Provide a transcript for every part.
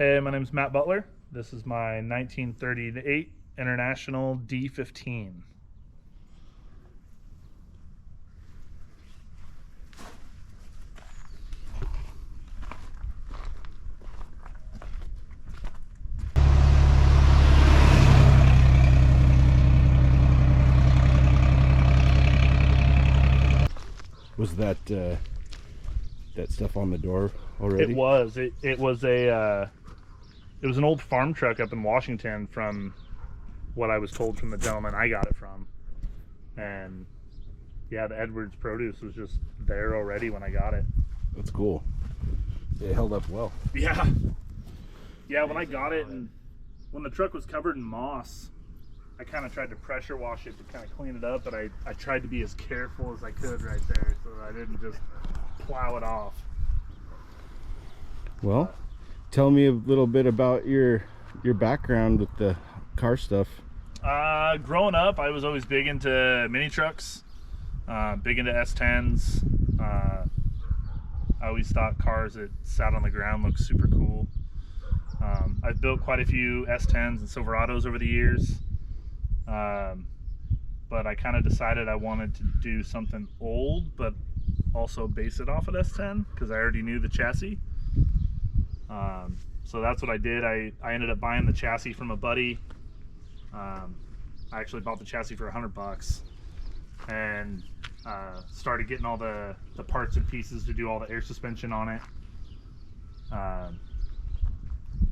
Hey, my name's Matt Butler. This is my 1938 International D15. Was that that stuff on the door already? It was. It was an old farm truck up in Washington from what I was told from the gentleman I got it from. And yeah, the Edwards produce was just there already when I got it. That's cool. It held up well. Yeah. Yeah, when I got it and when the truck was covered in moss, I kind of tried to pressure wash it to kind of clean it up, but I tried to be as careful as I could right there so that I didn't just plow it off. Well, tell me a little bit about your background with the car stuff. Growing up, I was always big into mini trucks, big into S10s. I always thought cars that sat on the ground looked super cool. I've built quite a few S10s and Silverados over the years. But I kind of decided I wanted to do something old, but also base it off of S10 because I already knew the chassis. So that's what I did. I ended up buying the chassis from a buddy. I actually bought the chassis for $100 and started getting all the parts and pieces to do all the air suspension on it.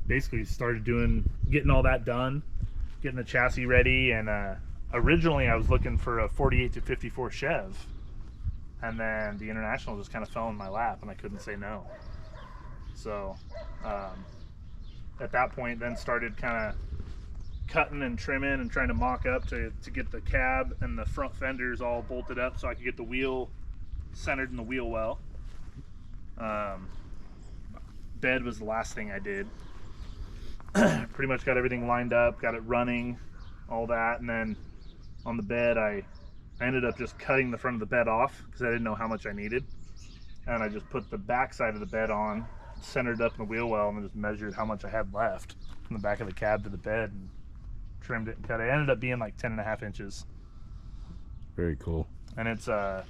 Basically started getting all that done, getting the chassis ready, and originally I was looking for a 48 to 54 Chev, and then the International just kind of fell in my lap and I couldn't say no. So at that point then started kind of cutting and trimming and trying to mock up to get the cab and the front fenders all bolted up so I could get the wheel centered in the wheel well. Bed was the last thing I did. Pretty much got everything lined up, got it running, all that, and then on the bed I ended up just cutting the front of the bed off because I didn't know how much I needed, and I just put the back side of the bed on, centered up in the wheel well, and then just measured how much I had left from the back of the cab to the bed and trimmed it and cut it. It ended up being like 10.5 inches. Very cool. And it's the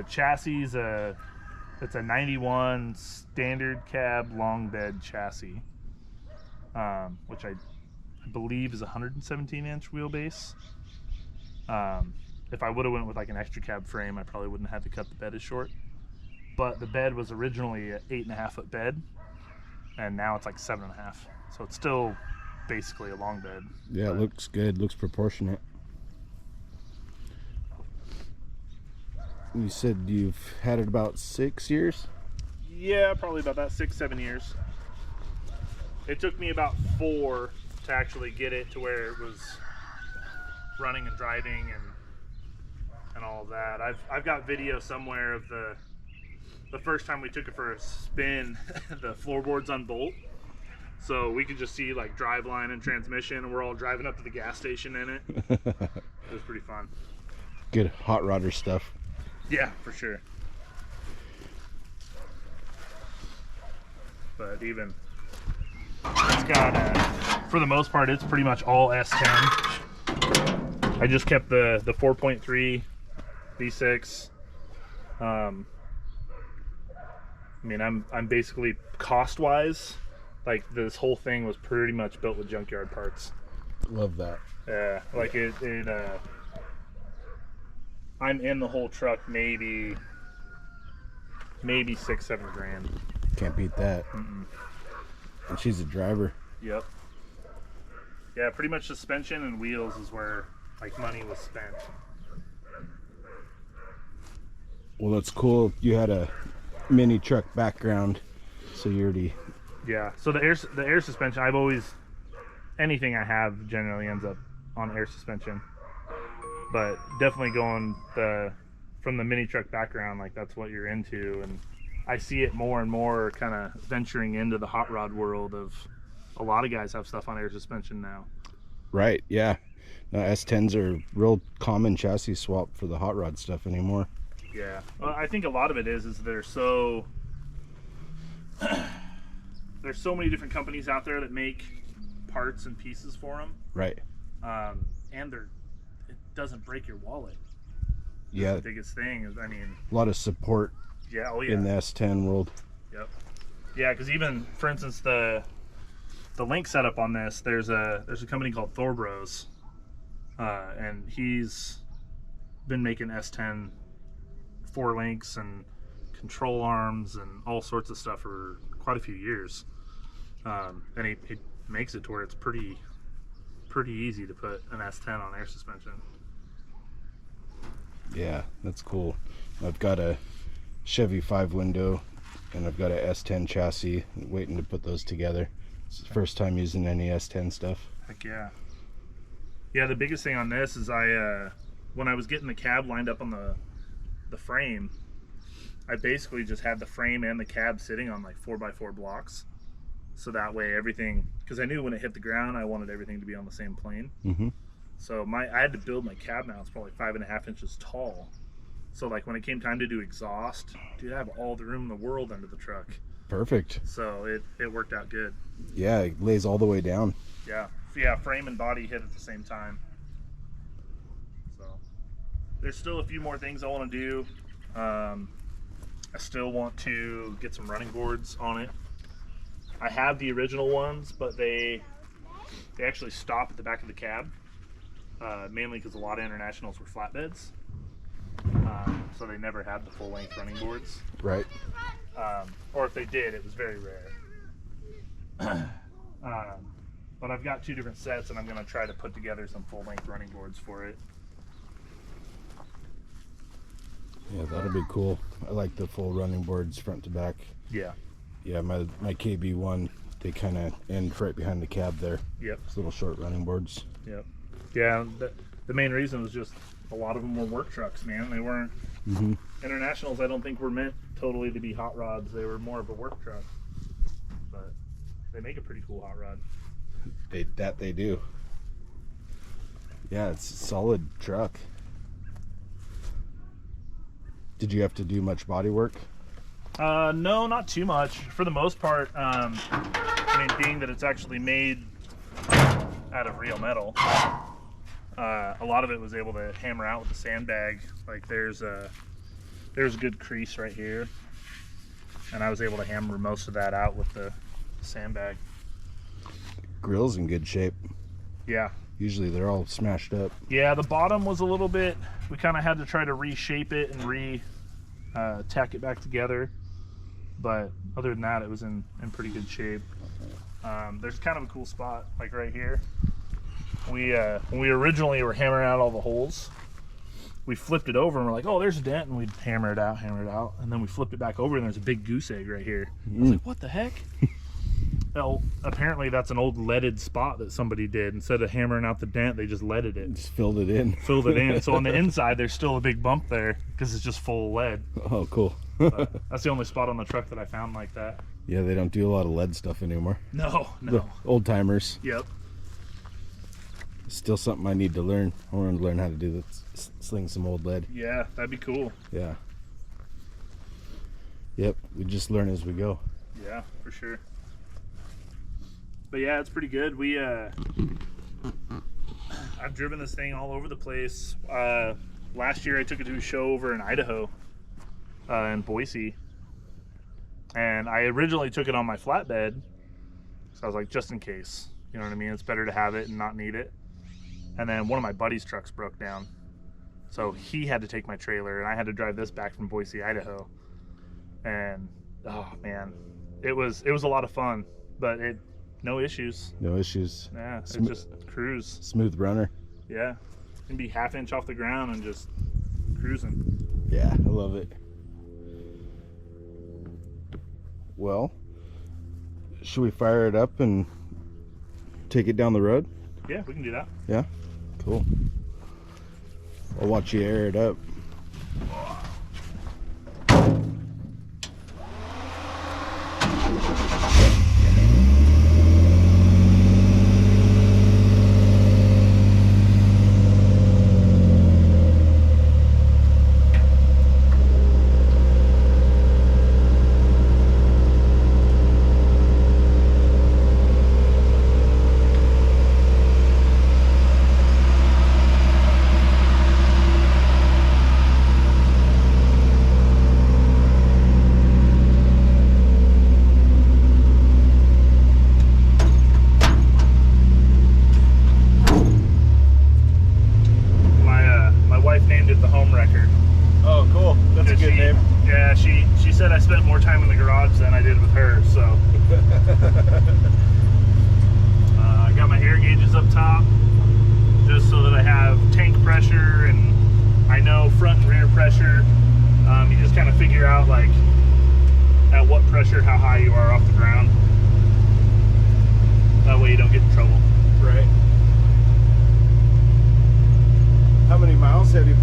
chassis it's a 91 standard cab long bed chassis, which I believe is 117 inch wheelbase. If I would have went with like an extra cab frame, I probably wouldn't have had to cut the bed as short. But the bed was originally an 8.5 foot bed, and now it's like 7.5. So it's still basically a long bed. Yeah, it looks good. Looks proportionate. You said you've had it about 6 years? Yeah, probably about that 6-7 years. It took me about 4 to actually get it to where it was running and driving and all of that. I've got video somewhere of the first time we took it for a spin. The floorboards unbolt, so we could just see like driveline and transmission, and we're all driving up to the gas station in it. It was pretty fun. Good hot rodder stuff. Yeah, for sure. But even it's got for the most part it's pretty much all S10. I just kept the 4.3 V6. I mean, I'm basically cost wise, like this whole thing was pretty much built with junkyard parts. Love that. Yeah, like I'm in the whole truck maybe 6-7 grand. Can't beat that. Mm-mm. And she's a driver. Yep. Yeah, pretty much suspension and wheels is where like money was spent. Well, that's cool. You had a mini truck background, so you already... Yeah, so the air suspension, I've always, anything I have generally ends up on air suspension, but definitely going from the mini truck background, like that's what you're into, and I see it more and more kind of venturing into the hot rod world of a lot of guys have stuff on air suspension now. Right, yeah. Now S10s are real common chassis swap for the hot rod stuff anymore. Yeah, well, I think a lot of it is they're so there's so many different companies out there that make parts and pieces for them. Right. And it doesn't break your wallet. Yeah. The biggest thing is, I mean, a lot of support. Yeah. Oh yeah. In the S10 world. Yep. Yeah, because even, for instance, the link setup on this, there's a company called Thorbros, and he's been making S10 4 links and control arms and all sorts of stuff for quite a few years. And he makes it to where it's pretty easy to put an S10 on air suspension. Yeah, that's cool. I've got a Chevy 5-window and I've got a S10 chassis, waiting to put those together. It's the first time using any S10 stuff. Heck yeah. Yeah, the biggest thing on this is when I was getting the cab lined up on the frame, I basically just had the frame and the cab sitting on like 4x4 blocks. So that way everything, because I knew when it hit the ground, I wanted everything to be on the same plane. Mm-hmm. So I had to build my cab mounts probably 5.5 inches tall. So like when it came time to do exhaust, dude, I have all the room in the world under the truck. Perfect. So it worked out good. Yeah, it lays all the way down. Yeah. Yeah, frame and body hit at the same time. So there's still a few more things I want to do. I still want to get some running boards on it. I have the original ones, but they actually stop at the back of the cab, mainly because a lot of Internationals were flatbeds. So they never had the full-length running boards. Right. Or if they did, it was very rare. But I've got 2 different sets, and I'm going to try to put together some full-length running boards for it. Yeah, that'll be cool. I like the full running boards front to back. Yeah. Yeah, my KB1, they kind of end right behind the cab there. Yep. It's little short running boards. Yep. Yeah, the main reason was just a lot of them were work trucks, man. They weren't Internationals. I don't think were meant totally to be hot rods. They were more of a work truck. But they make a pretty cool hot rod. They do. Yeah, it's a solid truck. Did you have to do much body work? No, not too much. For the most part, I mean, being that it's actually made out of real metal, a lot of it was able to hammer out with the sandbag. Like there's a good crease right here, and I was able to hammer most of that out with the sandbag. Grill's in good shape. Yeah. Usually they're all smashed up. Yeah, the bottom was a little bit, we kind of had to try to reshape it and tack it back together. But other than that, it was in pretty good shape. There's kind of a cool spot, like right here. When we originally were hammering out all the holes, we flipped it over and we're like, oh, there's a dent, and we'd hammer it out, and then we flipped it back over and there's a big goose egg right here. I was like, what the heck? Well, apparently that's an old leaded spot that somebody did. Instead of hammering out the dent, they just leaded it. Just filled it in. Filled it in. So on the inside, there's still a big bump there because it's just full of lead. Oh, cool. That's the only spot on the truck that I found like that. Yeah, they don't do a lot of lead stuff anymore. No. The old timers. Yep. Still something I need to learn. I want to learn how to do this, sling some old lead. Yeah, that'd be cool. Yeah. Yep, we just learn as we go. Yeah, for sure. But yeah, it's pretty good. I've driven this thing all over the place. Last year I took it to a show over in Idaho, in Boise. And I originally took it on my flatbed. So I was like, just in case. You know what I mean? It's better to have it and not need it. And then one of my buddy's trucks broke down. So he had to take my trailer, and I had to drive this back from Boise, Idaho. And, oh man, it was a lot of fun, but no issues. No issues. Yeah, it just cruise. Smooth runner. Yeah, you can be ½ inch off the ground and just cruising. Yeah, I love it. Well, should we fire it up and take it down the road? Yeah, we can do that. Yeah, cool. I'll watch you air it up.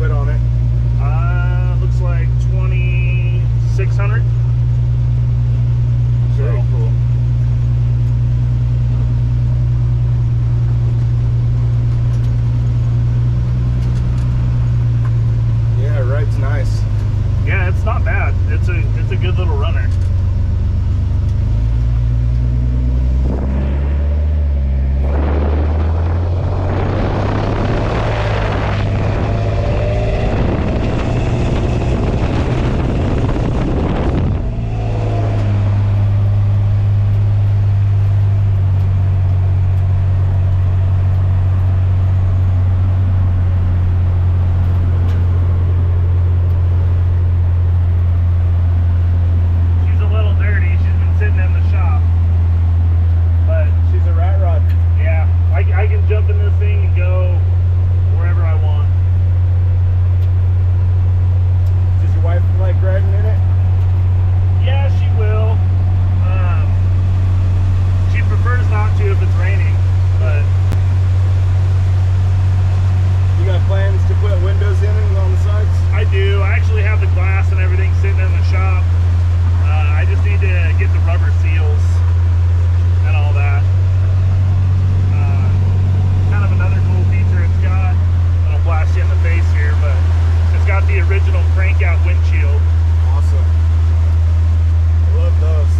put on it? Looks like 2,600. Very So, cool. Yeah, it rides nice. yeah, it's not bad. It's a good little runner. She's a little dirty. She's been sitting in the shop. But She's a rat rod. yeah, I can jump in this thing and go wherever I want. Does your wife like riding in it? Yeah, she will. She prefers not to if it's raining, but You got plans to put windows in and on the sides? I do. I actually have the glass and everything sitting in the shop. I just need to get the rubber seals and all that. Kind of another cool feature it's got. I'll blast you in the face here, but it's got the original crank out windshield. Awesome. I love those.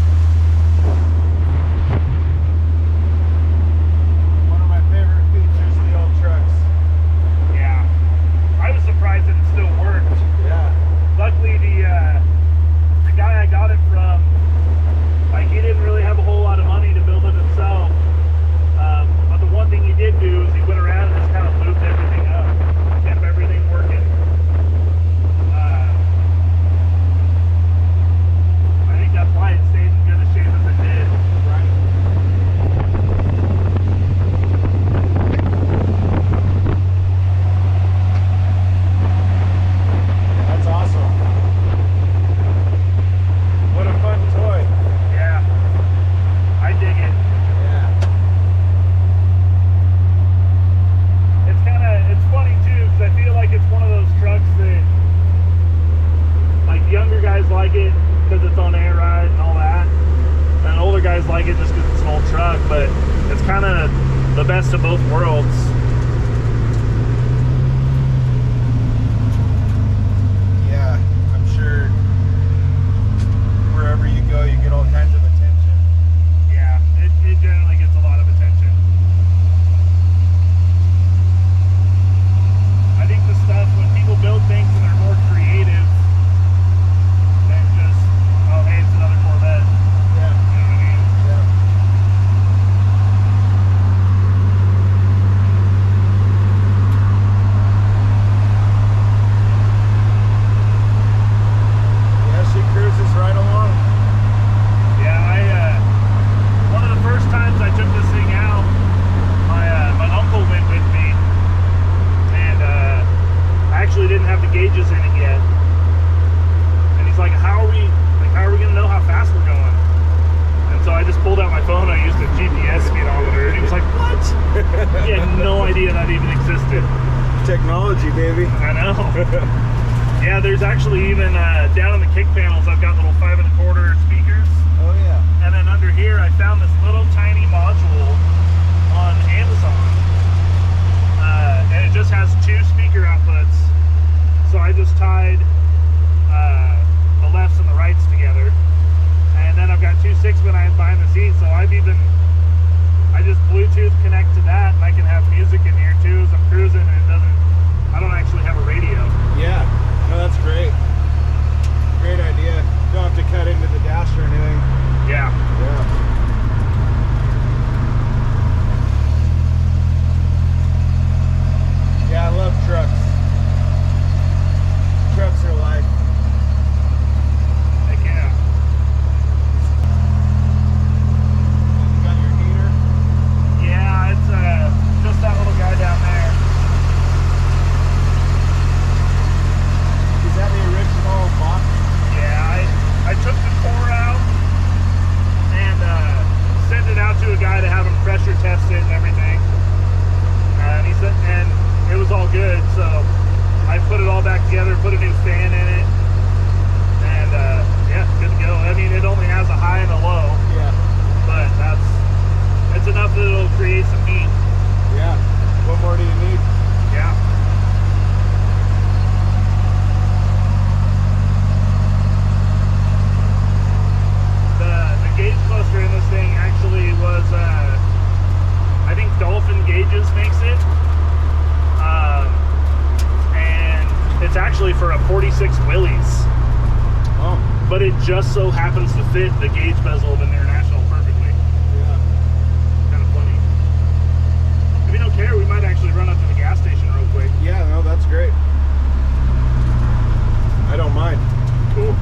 One of my favorite features of the old trucks. Yeah. I was surprised that it still worked. Yeah. Luckily, the guy I got it from, like, he didn't really have a whole lot of money to build it himself. But the one thing he did do is he went around and just kind of looped everything up, kept everything working. I think that's why it stayed in good a shape as it did. Right. That's awesome. What a fun toy. Yeah, I dig it. Yeah. It's funny too, because I feel like it's one of those trucks that, like, younger guys like it because it's on air ride and all that, and older guys like it just because it's an old truck. But it's kind of the best of both worlds. Yeah, I'm sure wherever you go, you get all kinds of attention. Yeah, it generally gets a lot of attention. I think the stuff, when people build things and they're more creative than just, oh, hey, it's another Corvette. Yeah. You know what I mean? Yeah. Yeah, she cruises right along. Yeah, one of the first times I took this thing out, my uncle went with me, and I actually didn't have the gauges in it yet. And he's like, how are we gonna know how fast we're going? And so I just pulled out my phone, I used a GPS speedometer, and he was like, what? He had no idea that even existed. Technology, baby. I know. Yeah, there's actually even down in the kick panels, I've got little 5 1/4 speakers. Oh yeah. And then under here, I found this little tiny module on Amazon. And it just has 2 speaker outputs. So I just tied the lefts and the rights together. And then I've got 2 6-pin behind the seat. So I just Bluetooth connect to that, and I can have music in here too as I'm cruising, and I don't actually have a radio. Yeah. No, that's great. Great idea. Don't have to cut into the dash or anything. Yeah. Yeah. Yeah, I love trucks. Trucks are life. Heck yeah. You got your heater? Yeah, it's just that little guy down there. Is that the original box? Yeah, I took the core out and sent it out to a guy to have him pressure test it and everything. And he said, and it was all good. So I put it all back together, put a new fan in it, and yeah, good to go. I mean, it only has a high and a low. Yeah. But it's enough that it'll create some heat. Yeah. What more do you need? Yeah. The gauge cluster in this thing actually was, I think Dolphin Gauges makes it. And it's actually for a 46 Willys. Oh. But it just so happens to fit the gauge bezel of an International perfectly. Yeah. Kind of funny. If you don't care, we might actually run up to the gas station real quick. Yeah, no, that's great. I don't mind. Cool.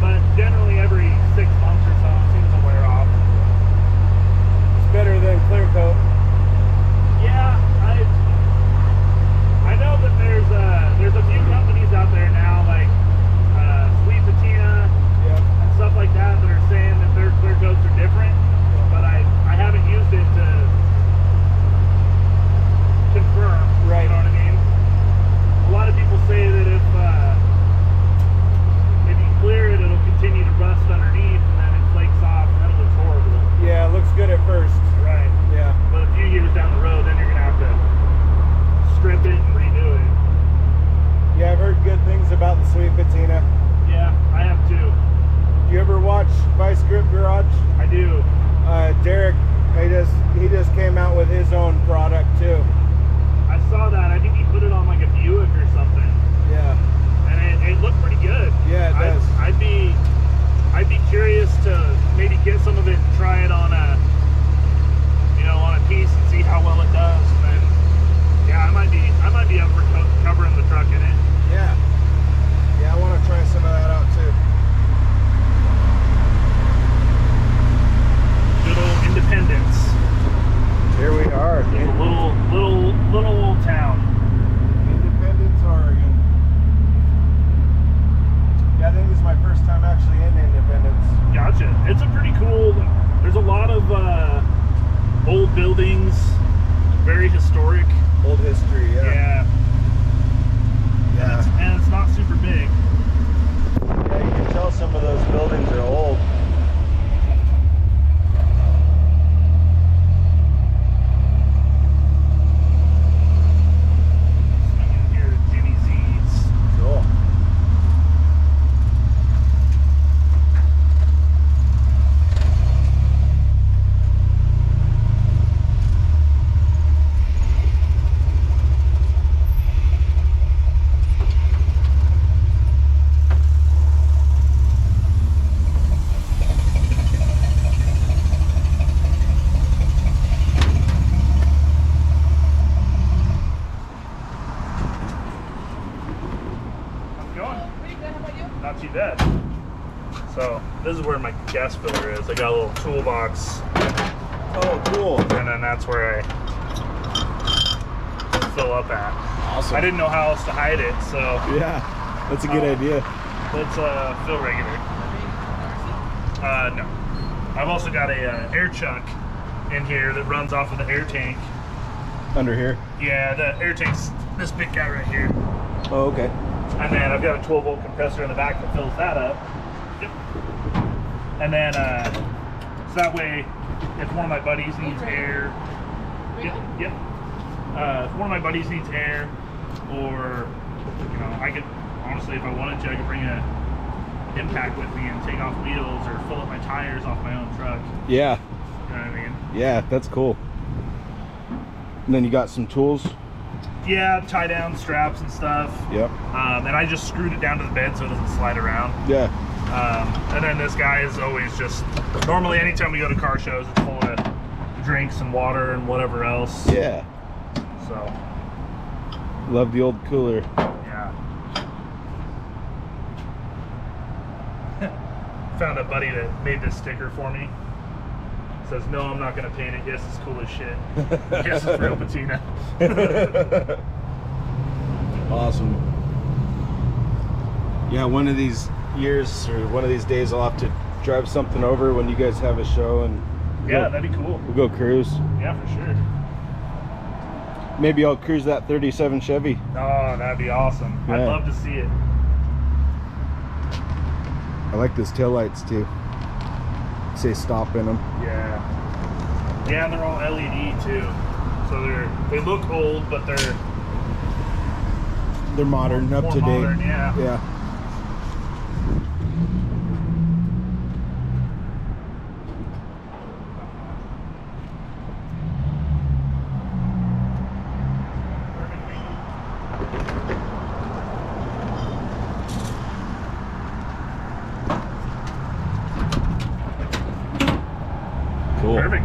But generally every 6 months or so it seems to wear off. It's a pretty cool. There's a lot of old buildings, very historic. Old history, Yeah. And it's not super big. Yeah, you can tell some of those buildings are old. Swinging here at Jimmy Z's. Cool. Not too bad. So this is where my gas filler is. I got a little toolbox. Oh, cool. And then that's where I fill up at. Awesome. I didn't know how else to hide it, so Yeah, that's a good idea. let's fill regular. No. I've also got a air chuck in here that runs off of the air tank. Under here? Yeah, the air tank's this big guy right here. Oh, okay. And then I've got a 12-volt compressor in the back that fills that up. Yep. And then, so that way, if one of my buddies needs air, yep. If one of my buddies needs air, or, you know, I could, honestly, if I wanted to, I could bring a impact with me and take off wheels or fill up my tires off my own truck. Yeah. You know what I mean? Yeah, that's cool. And then you got some tools? Yeah, tie down straps and stuff. Yep. And I just screwed it down to the bed so it doesn't slide around. Yeah. And then this guy is always just, normally anytime we go to car shows, it's full of drinks and water and whatever else. Yeah. So. Love the old cooler. Yeah. Found a buddy that made this sticker for me. Says, no, I'm not going to paint it. Yes, it's cool as shit. Yes, it's real patina. Awesome. Yeah, one of these years or one of these days I'll have to drive something over when you guys have a show and yeah, that'd be cool. We'll go cruise. Yeah, for sure. Maybe I'll cruise that 37 Chevy. Oh, that'd be awesome. Yeah. I'd love to see it. I like those taillights too. Say stop in them. Yeah. Yeah, and they're all LED too. So they look old, but they're modern, up to modern, date. Yeah. Yeah. Cool. Perfect.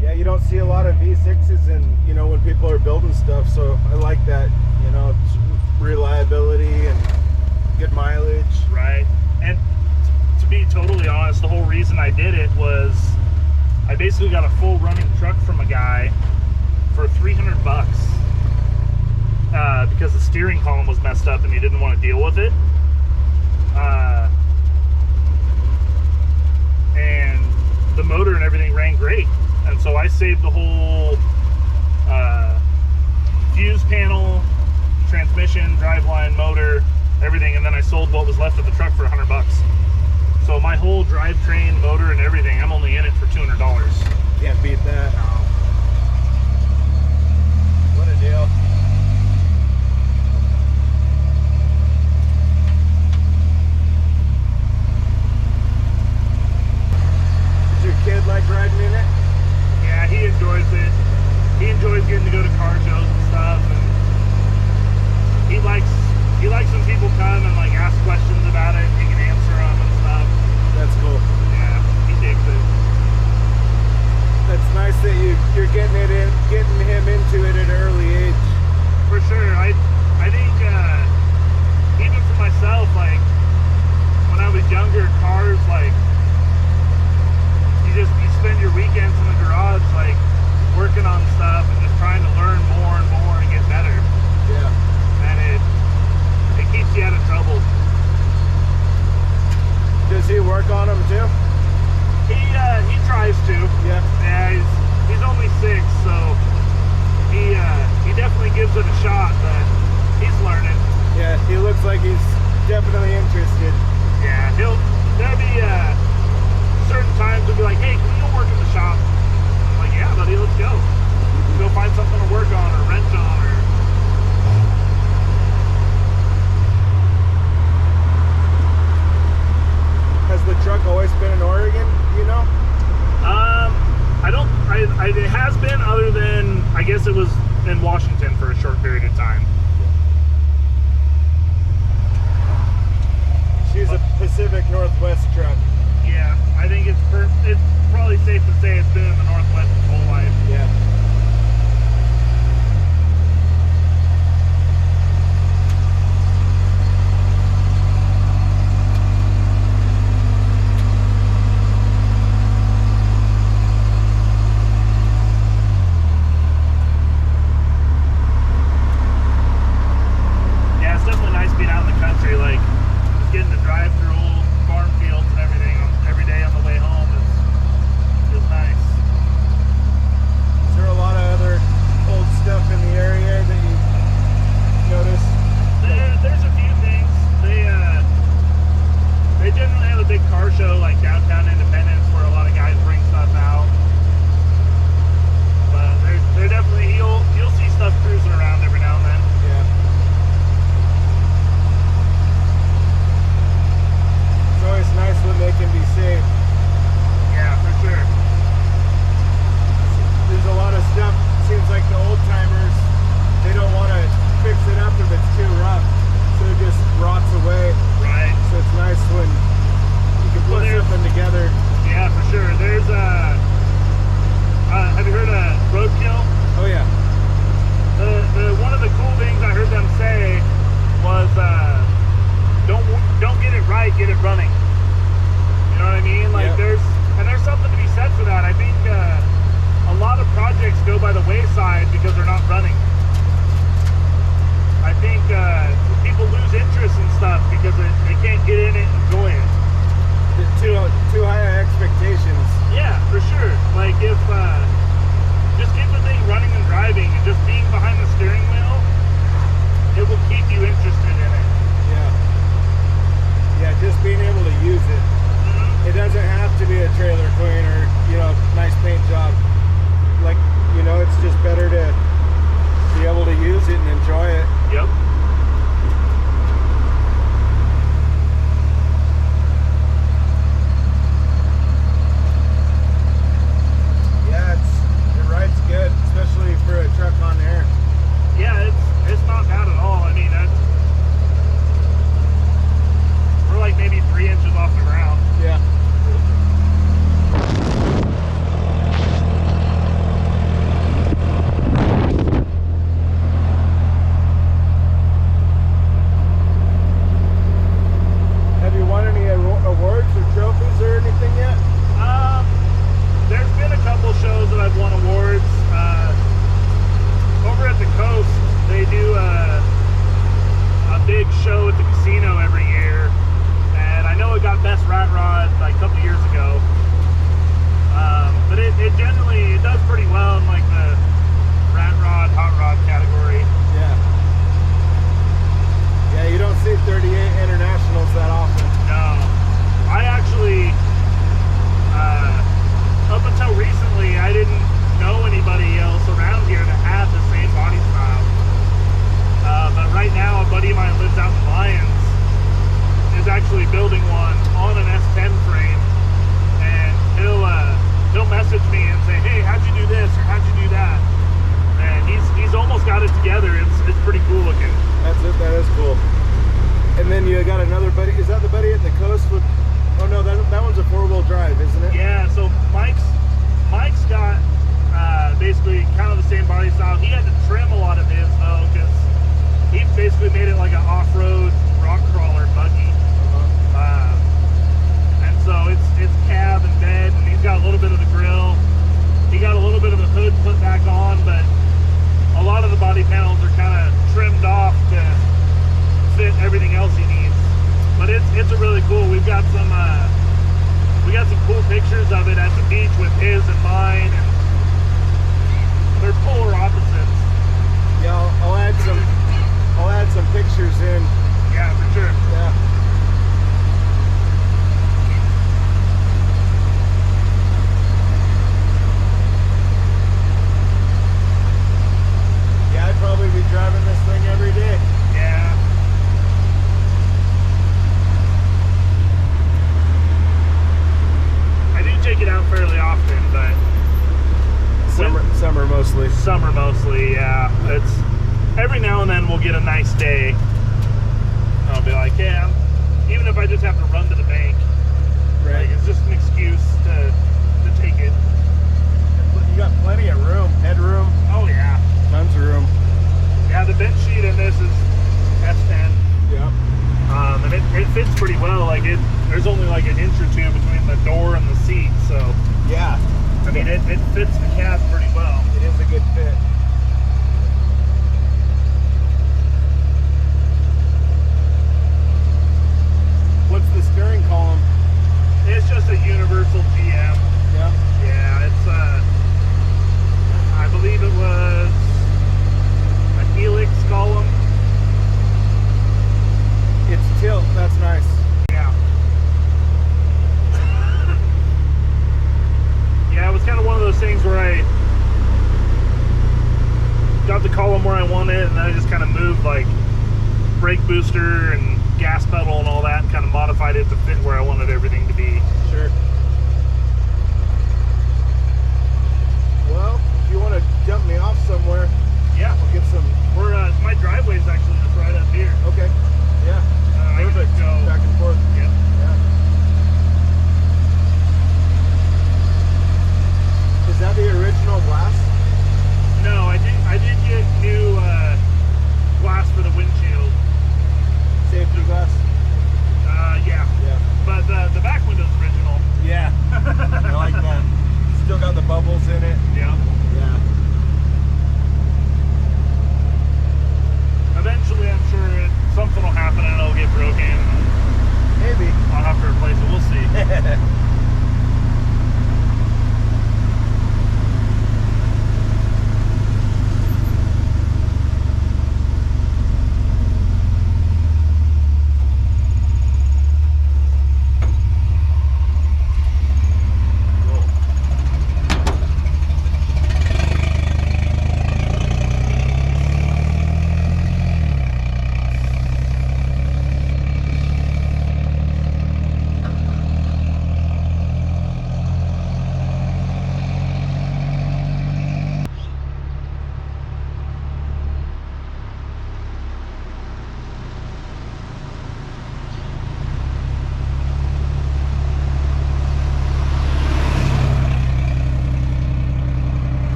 Yeah, you don't see a lot of V6s in, you know, when people are building stuff, so I like that, you know, it's reliability and good mileage. Right. And to be totally honest, the whole reason I did it was I basically got a full running truck from a guy for $300 because the steering column was messed up and he didn't want to deal with it. And the motor and everything ran great. And so I saved the whole fuse panel, transmission, driveline, motor, everything, and then I sold what was left of the truck for $100. So my whole drivetrain, motor, and everything, I'm only in it for $200. Can't beat that. What a deal. Does your kid like riding in it? Yeah, he enjoys it. He enjoys getting to go to car shows and stuff, and he likes when people come and like ask questions about it. He can answer them and stuff. That's cool. Yeah, he digs it. That's nice that you're getting him into it at an early age. For sure. I think even for myself, like when I was younger, cars, like you spend your weekends in the garage like It has been, other than I guess it was in Washington for a short period of time. She's a Pacific Northwest truck. Yeah, I think it's probably safe to say it's been in the Northwest its whole life. Yeah. Yeah, it's definitely nice being out in the country, like just getting to drive through old farm fields and everything every day on the way home is nice. Is there a lot of other old stuff in the area that you notice? There's a few things. They generally have a big car show like downtown Independence where a lot of guys bring stuff out. But they're definitely, you'll see stuff cruising around every now and then. Yeah. It's always nice when they can be saved. Yeah, for sure. There's a lot of stuff, seems like the old timers, they don't want to fix it up if it's too rough, so it just rots away. Right. So it's nice when you can put something together. Yeah, for sure. There's have you heard of roadkill? Oh yeah. One of the cool things I heard them say was don't get it right, get it running. You know what I mean? Like Yep. there's something to be said for that. I think a lot of projects go by the wayside because they're not running. I think people lose interest in stuff because they can't get in it and enjoy it. Too high expectations. Yeah, for sure. Like if just get the thing running and driving and just being behind the steering wheel, it will keep you interested in it. Yeah. Yeah, just being able to use it. It doesn't have to be a trailer queen or, nice paint job. Like, it's just better to be able to use it and enjoy it. Yep. Yeah, it rides good, especially for a truck on air. Yeah, it's not bad at all. I mean, we're like maybe 3 inches off the ground. Yeah. Have you won any awards or trophies or anything yet? There's been a couple shows that I've won awards. Over at the coast, they do a big show at the casino every year, and I know it got best rat rod like a couple years ago. But it generally does pretty well in like the rat rod, hot rod category. Yeah. Yeah, you don't see 38 internationals that often. No, I actually, up until recently, I didn't know anybody else around here that had the same body style. But right now, a buddy of mine lives out in Lyons, is actually building one on an S10 frame, and he'll message me and say, hey, how'd you do this or how'd you do that? And he's almost got it together. It's pretty cool looking. That's it. That is cool. And then you got another buddy. Is that the buddy at the coast with? Oh no, that one's a 4-wheel drive, isn't it? Yeah. So Mike's got basically kind of the same body style. He had to trim a lot of his though because he basically made it like an off-road rock crawler buggy. And so it's cab and bed, and he's got a little bit of the grill. He got a little bit of the hood put back on, but a lot of the body panels are kind of trimmed off to fit everything else he needs. But it's a really cool. We got some cool pictures of it at the beach with his and mine, and they're polar opposites. Yeah, I'll add some pictures in. Yeah, for sure. Yeah. Yeah, I'd probably be driving this thing every day. Yeah. I do take it out fairly often, but mostly. Summer mostly, yeah. It's every now and then we'll get a nice day. I'll be like, yeah, even if I just have to run to the bank, Right. like, it's just an excuse to take it. You got plenty of room, headroom, Oh yeah, tons of room. yeah. The bench sheet in this is S10, Yep. and it fits pretty well. Like there's only like an inch or two between the door and the seat, so Yeah. I mean it fits the cab pretty well. It is a good fit. What's the steering column? It's just a universal GM. Yeah. Yeah, it's I believe it was a Helix column. It's tilt. That's nice. Yeah. Yeah, it was kind of one of those things where I got the column where I wanted, and then I just kind of moved like brake booster and gas pedal and all that, and kind of modified it to fit where I wanted everything to be. Sure. Well, if you want to dump me off somewhere, Yeah, we'll get some. we're my driveway's actually just right up here. Okay. Yeah. I can Perfect. just go Back and forth. Yeah. Yeah. Is that the original glass? No, I did get new glass for the windshield. Safety glass? Yeah, Yeah. but the back window's original. Yeah. I like that. Still got the bubbles in it. Yeah. Yeah. Eventually, I'm sure something will happen and it'll get broken. Maybe. I'll have to replace it. We'll see.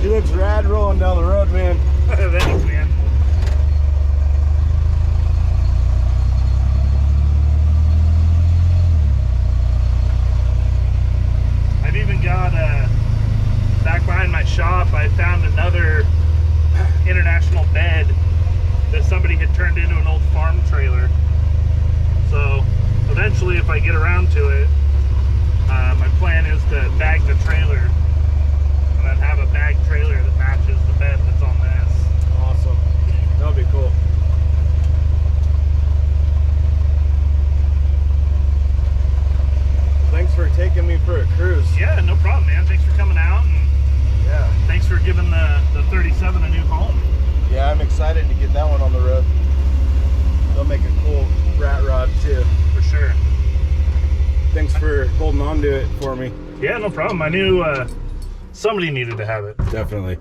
She looks rad rolling down the road, man. Thanks, man. I've even got back behind my shop, I found another international bed that somebody had turned into an old farm trailer. So eventually, if I get around to it, my plan is to bag the trailer and then have a bag trailer that matches the bed that's on this. Awesome. That would be cool. Thanks for taking me for a cruise. Yeah, no problem, man. Thanks for coming out, and Yeah. thanks for giving the 37 a new home. Yeah, I'm excited to get that one on the road. They'll make a cool rat rod too. For sure. Thanks for holding on to it for me. Yeah, no problem. I knew somebody needed to have it. Definitely.